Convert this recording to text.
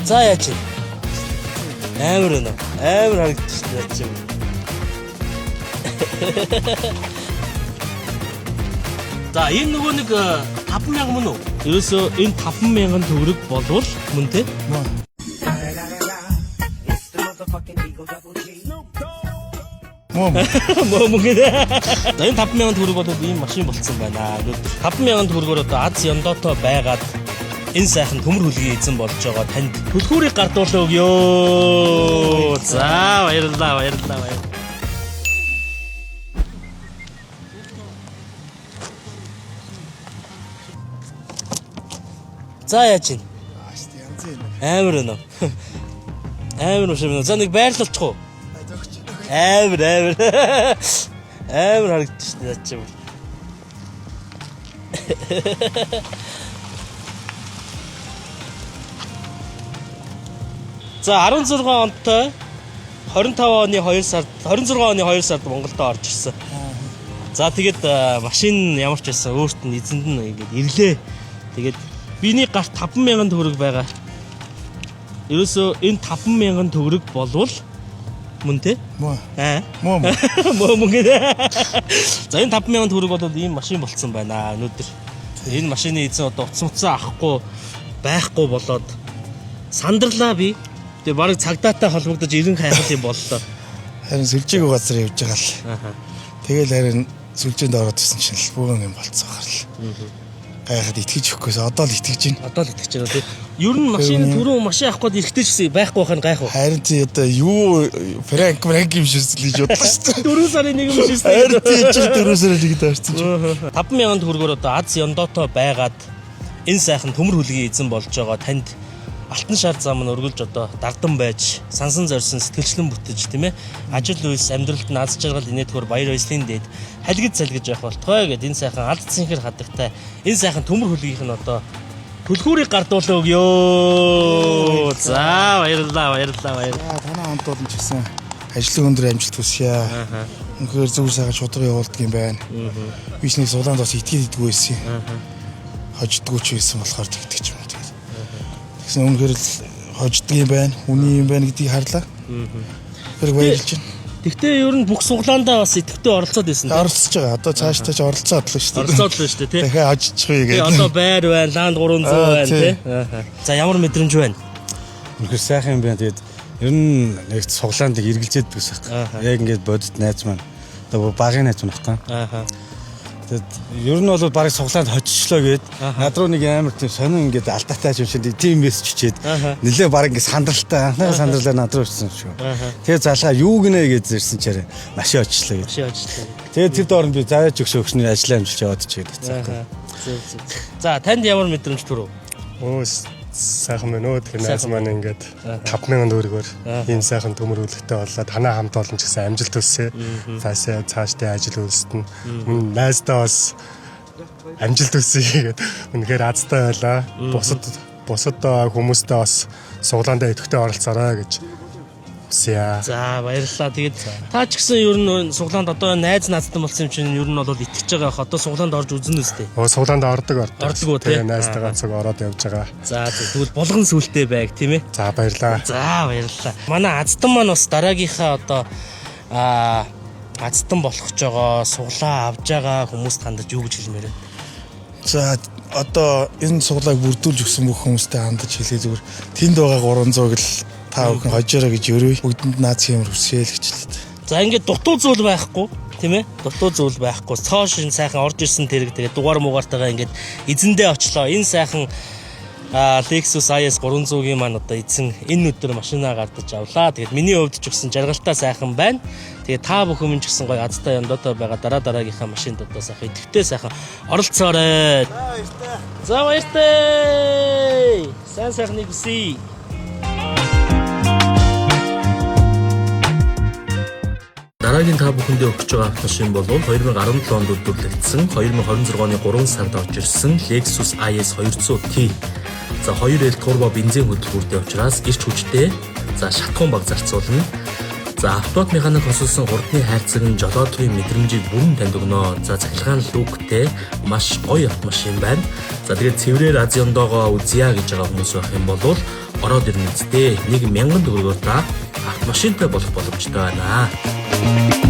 За яаж вэ? Амар өнө. Амар харагдчихсан яаж вэ? За энэ нөгөө нэг 50000 мөн үү? Ерөөсөө энэ 50000 төгрөг болвол мөн тэ? Мөн гэдэг. За энэ 50000 төгрөг болоод ийм машин болцсон байна. 50000 төгрөгөөр одоо Аз Яндото байгаад энэ сайхан төмөр хүлгийн эзэн болж байгаа танд түлхүүрийг гардуулаа өгөө. За баярлалаа. За яаж вэ? Амар өнө. Амар ушиг. За нэг байрлалчих уу? Амар харагдчихсан яаж вэ? За 16 онтой 26 оны 2 сард Монголд орж ирсэн. За тэгээд машин ямар ч байсан өөрт нь эзэнд нь ингэж ирлээ. Тэгээд биний гарт 50000 төгрөг байгаа. Ерөөсөө энэ 50000 төгрөг болвол мөн тэ? Мөн гэдэг. За энэ 50000 төгрөг болоод ийм машин болцсон байна өнөөдөр. Энэ машины эзэн одоо уцсан байхгүй болоод сандарлаа би. Тэгээ барыг цагдаатай холбогдож ирэн хайхал юм боллоо. Харин сүлжээг газар явж байгаа л. Тэгэл харин сүлжээнд ороод ирсэн чинь л бүгэн юм болцсон гарал. Гайхаад итгэж өгөхгүйс одоо л итгэж байна. Одоо л итгэж байна тий. Ер нь машины түрүү машин авах гээд ирэхтэй ч гэсэн байхгүй байх нь гайх уу? Харин тий одоо юу франк юм шийдсэн гэж бодлоо шүү дээ. 4 сарын 1 шийдсэн. Харин тий 4 сарын 1-д авчихсан чинь. 50000 төгрөгөөр одоо Аз Яндото байгаад энэ сайхан төмөр хүлгийн эзэн болж байгаа танд алтан шар зам нь өргөлж одоо дардан байж сансан зорьсон сэтгэлчлэн бүтэж тийм ээ ажил үйлс амьдралд нь аз жаргал инээдгээр баяр баясгалын дээд халигд салгиж явах болтгой гэд энэ сайхан алд цэнхэр хадагтай энэ сайхан төмөр хүлгийнх нь одоо түлхүүрийг гардуулаа өгөө. За баярлалаа. Танаа хамт олон ч гэсэн ажлын өндөр амжилт хүсье. Үнэхээр зөв сайхан шударга явуулдаг юм байна. Биш нэг сулаанд бас итгэл идэггүй байсан. Хождгоо ч байсан болохоор тэгдэг ч юм уу. Тэгсэн үнэхээр л хожддаг юм байна. Үний юм байна гэдгийг харлаа. Тэр баярлж байна. Тэгтээ ер нь бүх суглаандаа бас идэвхтэй оролцоод байсан. Оролцож байгаа. Одоо цаашдаа ч оролцоод л шүү дээ. Оролцоод л шүү дээ тий. Дахиад хожчихъя гэдэг. Одоо байр байна, ланд 300 байна тий. За ямар мэдрэмж байна? Үнэхээр сайхан юм байна. Тэгээд ер нь нэг суглаандыг эргэлзээд байсан. Яг ингээд бодит найз маань. Одоо багын найз маань багтаа. Тэгээд ер нь бол барыг суглаанд хоччлоо гээд над руу нэг амар тийм сонин ингээд алдаатай юм шиг тийм мессеж чичээд нэлээ барыг ингээд сандралтай анхны сандралаар над руу ирсэн шүү. Тэгээд залгаа юу гинэ гэж ирсэн чараа машин очлоо гээд. Тэгээд тэр дооронд би завьяж өгшөөгчний ажлаа амжилж яваад чигээд байсан. За танд ямар мэдрэмж төрөв? Сайхан байна. Тэр найз маань ингээд 50000 төгрөгөөр ийм сайхан төмөр үлгтэй боллоо. Танаа хамт олон ч гэсэн амжилт хүсье. Цаашдаа ажил үйлсэд нь найздаа бас амжилт хүсье гэдэг. Үнэхээр азтай байлаа. Бусад хүмүүстээ бас суглаандаа идэвхтэй оролцоорой гэж хүсье. За баярлалаа. Тэгээд та ч гэсэн ер нь суглаанд одоо найз наадтай болсон юм чинь ер нь бол итгэж байгаа ах. Одоо суглаанд орж үзэн үстэй. Суглаанд ордог. Ордог уу тий. Найзтайгаа цог ороод явж байгаа. За тэгвэл болгон сүултээ байг тийм ээ. За баярлалаа. За баярлалаа. Манай Аздан маань бас дараагийнхаа одоо Аздан болох ч байгаа суглаа авж байгаа хүмүүст хандаж юу гэж хэлмээр вэ? За одоо энэ суглааг бүрдүүлж өгсөн бүх хүмүүстээ хандаж хэлээ зүгээр. Тэнд байгаа 300-ыг л та бүхэн хожоорой гэж өрөө. Бүгдэнд наац юмр хүсээл гэж хэлээ. За ингээд дутуу зүйл байхгүй тийм ээ. Дутуу зүйл байхгүй. Цоо шин сайхан орж ирсэн тэрэг тэгээд дугаар муугаартайгаа ингээд эзэндээ очлоо. Энэ сайхан Lexus IS 300-ийн маань одоо эзэн энэ өдөр машинаа гардаж авлаа. Тэгээд миний хувьд ч гэсэн жаргалтай сайхан байна. Тэгээд та бүхэн ч гэсэн гоё Азтай Яндото байгаа дараагийнхаа машинд одоо сайхан идэвхтэй сайхан оролцоорой. За баяртай. Сайхныг хүсье. Дараагийн та бүхэндээ өгч байгаа автомашин бол 2017 онд үйлдвэрлэгдсэн 2026 оны 3 сард орж ирсэн Lexus IS 200T. За 2L турбо бензин хөдөлгөөртэй учраас эрч хүчтэй. За шатхуун баг зарцуулна. За автомат механик хосолсон хурдны хайрцаг нь жолоодгийн мэдрэмжийг бүрэн танд өгнө. За цахилгаан лүктэй маш гоё автомашин байна. За тэгээд цэврээр Аз Яндогоо үзье гэж байгаа хүмүүс байх юм бол ороод ирнэ үсттэй. 1000 төгрөгөөр та автомашинтай болох боломжтой байна.